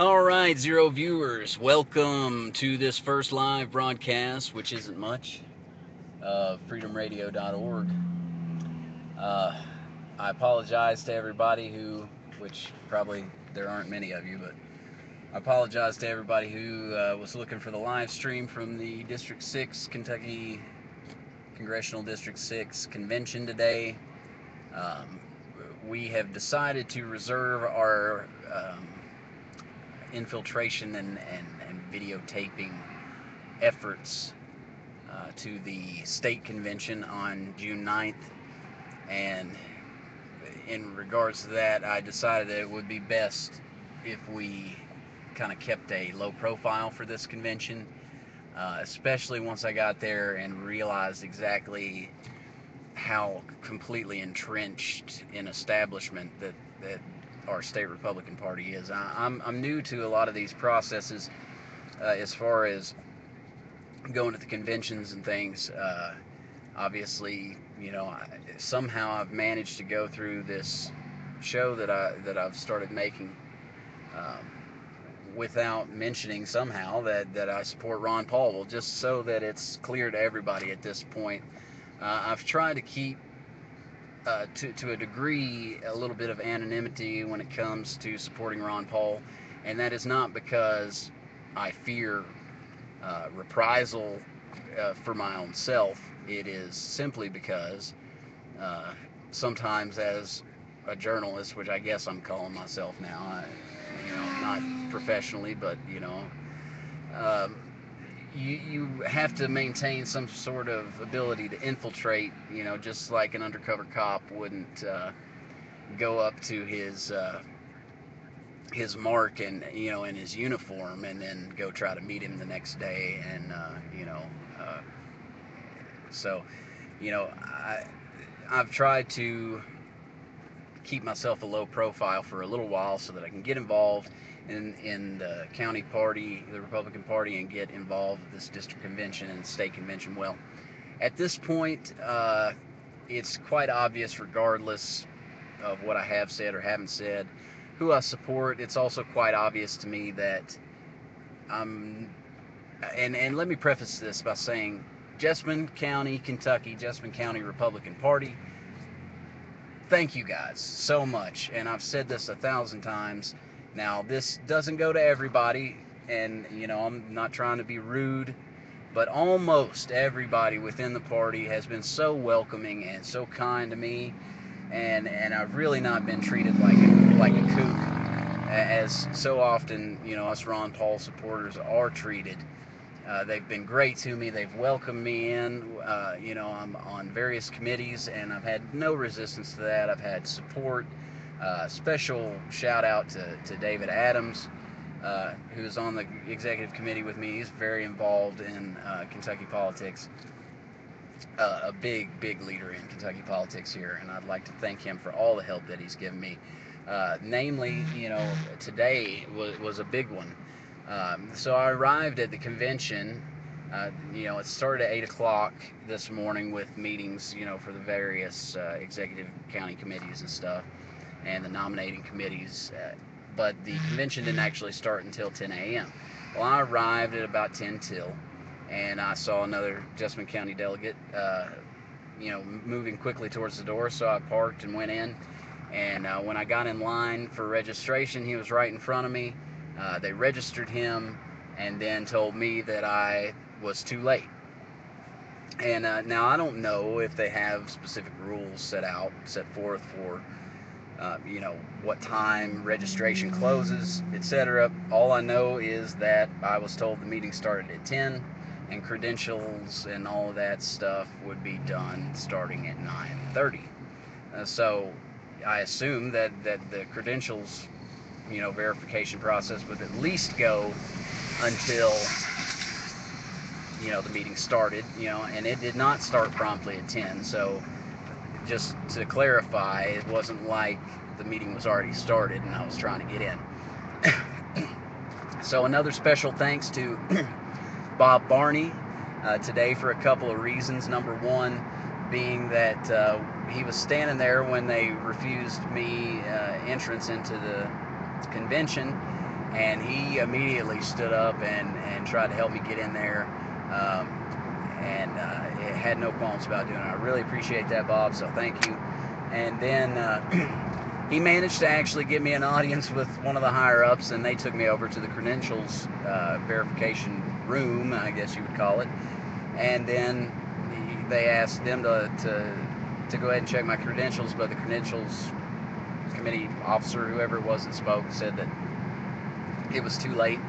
All right, zero viewers. Welcome to this first live broadcast, which isn't much, of freedomradio.org. Uh, I apologize to everybody which probably there aren't many of you, but I apologize to everybody who was looking for the live stream from the District 6, Kentucky Congressional District 6 convention today. Um, we have decided to reserve our infiltration and videotaping efforts to the state convention on June 9th. And in regards to that, I decided that it would be best if we kind of kept a low profile for this convention, especially once I got there and realized exactly how completely entrenched in establishment that our state Republican Party is. I'm new to a lot of these processes as far as going to the conventions and things. Obviously, somehow I've managed to go through this show that I've started making um, without mentioning somehow that I support Ron Paul. Well, just so that it's clear to everybody at this point, I've tried to keep to a degree a little bit of anonymity when it comes to supporting Ron Paul, and that is not because I fear reprisal for my own self. It is simply because uh, sometimes, as a journalist, which I guess I'm calling myself now, not professionally, but um, you have to maintain some sort of ability to infiltrate. Just like an undercover cop wouldn't go up to his mark and in his uniform and then go try to meet him the next day and uh, so I've tried to keep myself a low profile for a little while so that I can get involved in the county party, the Republican Party, and get involved with this district convention and state convention. Well, at this point, it's quite obvious, regardless of what I have said or haven't said, who I support. It's also quite obvious to me that I'm, and let me preface this by saying, Jessamine County, Kentucky, Jessamine County Republican Party, thank you guys so much. And I've said this 1,000 times. Now, this doesn't go to everybody, and I'm not trying to be rude, but almost everybody within the party has been so welcoming and so kind to me, and I've really not been treated like a kook, as so often us Ron Paul supporters are treated. They've been great to me. They've welcomed me in. I'm on various committees, and I've had no resistance to that. I've had support. Special shout out to David Adams, who's on the executive committee with me. He's very involved in Kentucky politics, a big leader in Kentucky politics here, and I'd like to thank him for all the help that he's given me. Namely, today was a big one. So I arrived at the convention. It started at 8 o'clock this morning with meetings, for the various executive county committees and stuff, and the nominating committees. But the convention didn't actually start until 10 a.m. Well, I arrived at about 10 till, and I saw another Jessamine County delegate, moving quickly towards the door. So I parked and went in. And when I got in line for registration, he was right in front of me. They registered him and then told me that I was too late. And now I don't know if they have specific rules set forth for, what time registration closes, etc. All I know is that I was told the meeting started at 10 and credentials and all of that stuff would be done starting at 9:30. So I assume that the credentials, verification process would at least go until the meeting started, and it did not start promptly at 10. So just to clarify, it wasn't like the meeting was already started and I was trying to get in. So another special thanks to Bob Barney today for a couple of reasons. Number one being that he was standing there when they refused me entrance into the convention, and he immediately stood up and tried to help me get in there, and it had no qualms about doing it. I really appreciate that, Bob, so thank you. And then he managed to actually get me an audience with one of the higher-ups, and they took me over to the credentials verification room, I guess you would call it. And then they asked them to go ahead and check my credentials, but the credentials committee officer, whoever it was that spoke, said that it was too late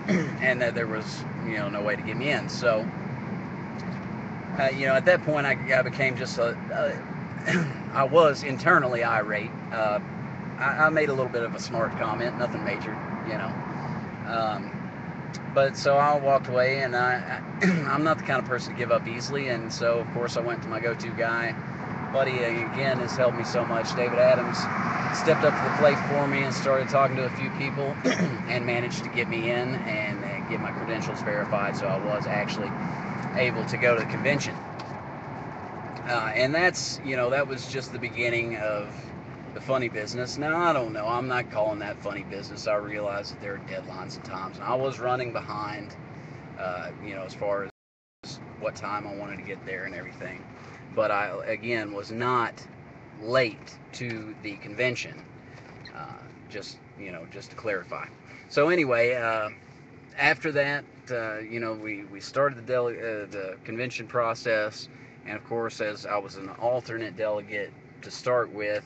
and that there was, no way to get me in. So, at that point, I became just I was internally irate. I made a little bit of a smart comment, nothing major, but so I walked away, and I'm not the kind of person to give up easily, and so of course I went to my go-to guy. Buddy, again, has helped me so much. David Adams stepped up to the plate for me and started talking to a few people and managed to get me in and get my credentials verified, so I was actually able to go to the convention. And that's, that was just the beginning of the funny business. Now, I don't know. I'm not calling that funny business. I realize that there are deadlines and times, and I was running behind, as far as what time I wanted to get there and everything. But I, again, was not late to the convention, just to clarify. So anyway, after that, we started the convention process, and of course, as I was an alternate delegate to start with,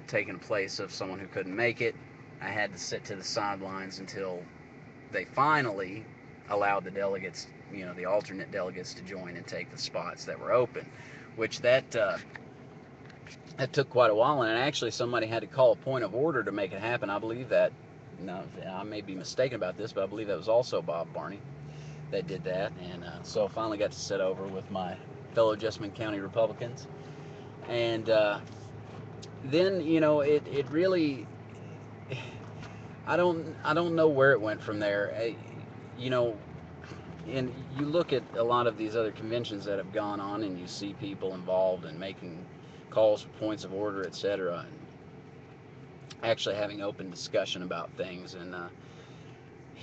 taking the place of someone who couldn't make it, I had to sit to the sidelines until they finally allowed the delegates, the alternate delegates, to join and take the spots that were open, which that took quite a while, and actually somebody had to call a point of order to make it happen. I believe that, no, I may be mistaken about this, but I believe that was also Bob Barney that did that, and so I finally got to sit over with my fellow Jessamine County Republicans, and then it really, I don't know where it went from there. And you look at a lot of these other conventions that have gone on, and you see people involved in making calls for points of order, etc., and actually having open discussion about things. And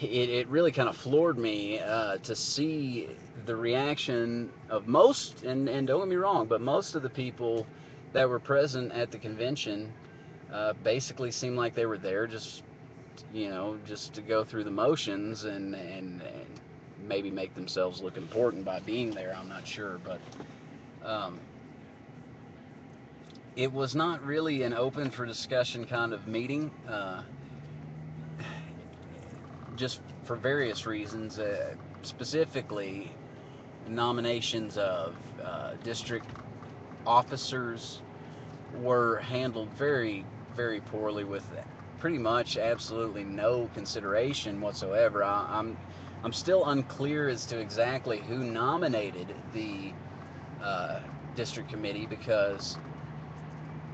it really kind of floored me to see the reaction of most, and don't get me wrong, but most of the people that were present at the convention basically seemed like they were there just to go through the motions and maybe make themselves look important by being there. I'm not sure, but it was not really an open for discussion kind of meeting, just for various reasons, specifically nominations of district officers were handled very, very poorly, with pretty much absolutely no consideration whatsoever. I'm still unclear as to exactly who nominated the district committee, because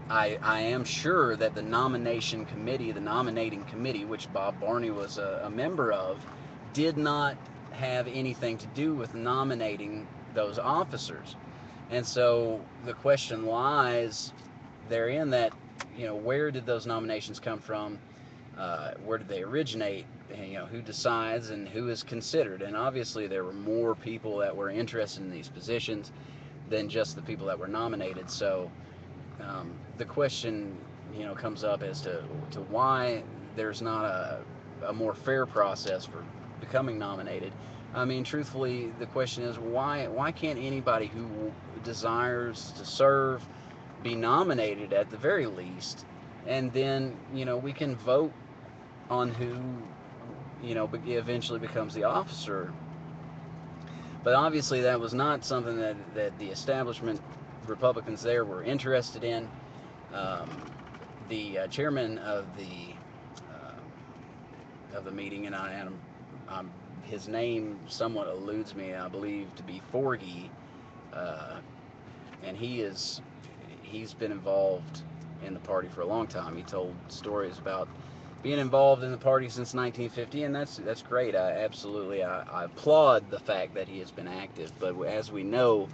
I am sure that the nominating committee, which Bob Barney was a member of, did not have anything to do with nominating those officers. And so the question lies therein that, where did those nominations come from? Where did they originate? And, who decides and who is considered? And obviously there were more people that were interested in these positions than just the people that were nominated. So the question, comes up as to why there's not a more fair process for becoming nominated. I mean, truthfully, the question is, why can't anybody who desires to serve be nominated at the very least, and then we can vote on who eventually becomes the officer. But obviously that was not something that the establishment Republicans there were interested in. The chairman of the meeting, and I'm his name somewhat eludes me, I believe to be Forgy, and he's been involved in the party for a long time. He told stories about being involved in the party since 1950, and that's great. I applaud the fact that he has been active. But as we know,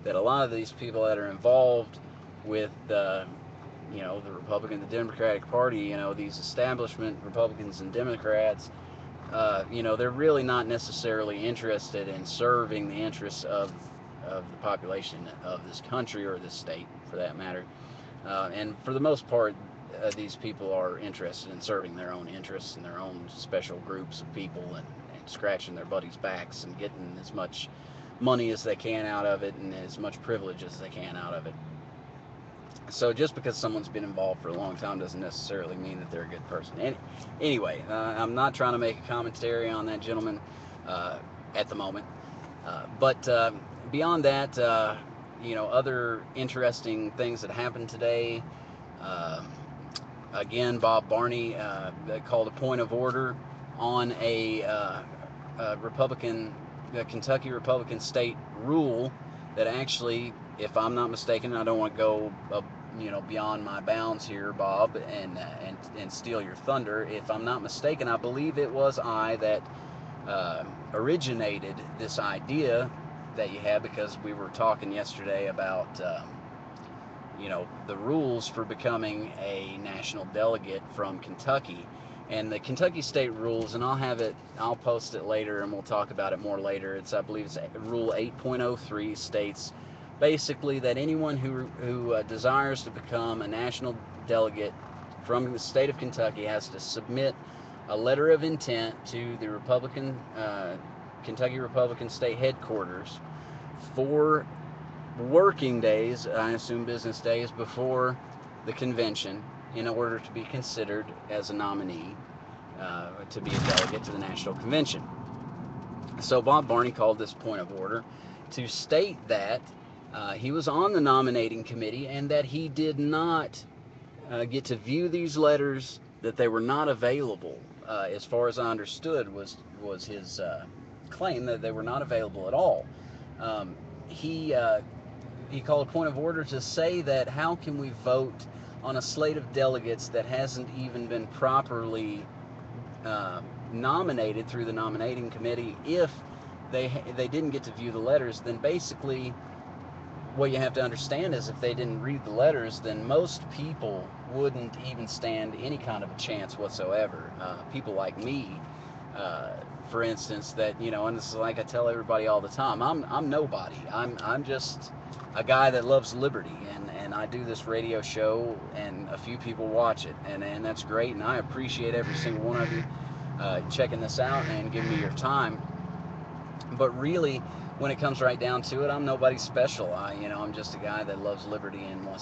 that a lot of these people that are involved with the Republican, the Democratic Party, these establishment Republicans and Democrats, they're really not necessarily interested in serving the interests of the population of this country or this state, for that matter. And for the most part, these people are interested in serving their own interests and their own special groups of people, and scratching their buddies' backs and getting as much money as they can out of it and as much privilege as they can out of it. So just because someone's been involved for a long time doesn't necessarily mean that they're a good person. Anyway, I'm not trying to make a commentary on that gentleman at the moment. But beyond that, other interesting things that happened today. Again, Bob Barney called a point of order on a Kentucky Republican state rule that actually, if I'm not mistaken, I don't want to go beyond my bounds here, Bob, and steal your thunder. If I'm not mistaken, I believe it was I that originated this idea that you have, because we were talking yesterday about the rules for becoming a national delegate from Kentucky. And the Kentucky state rules, and I'll post it later and we'll talk about it more later. I believe it's Rule 8.03 states basically that anyone who desires to become a national delegate from the state of Kentucky has to submit a letter of intent to the Kentucky Republican state headquarters 4 working days, I assume business days, before the convention, in order to be considered as a nominee to be a delegate to the national convention. So Bob Barney called this point of order to state that he was on the nominating committee and that he did not get to view these letters, that they were not available. As far as I understood, was his claim that they were not available at all. He called a point of order to say that how can we vote on a slate of delegates that hasn't even been properly nominated through the nominating committee if they didn't get to view the letters. Then basically what you have to understand is if they didn't read the letters, then most people wouldn't even stand any kind of a chance whatsoever. People like me, for instance, that and this is like I tell everybody all the time, I'm nobody. I'm just a guy that loves liberty, and I do this radio show and a few people watch it, and that's great, and I appreciate every single one of you checking this out and giving me your time. But really, when it comes right down to it, I'm nobody special. I'm just a guy that loves liberty and wants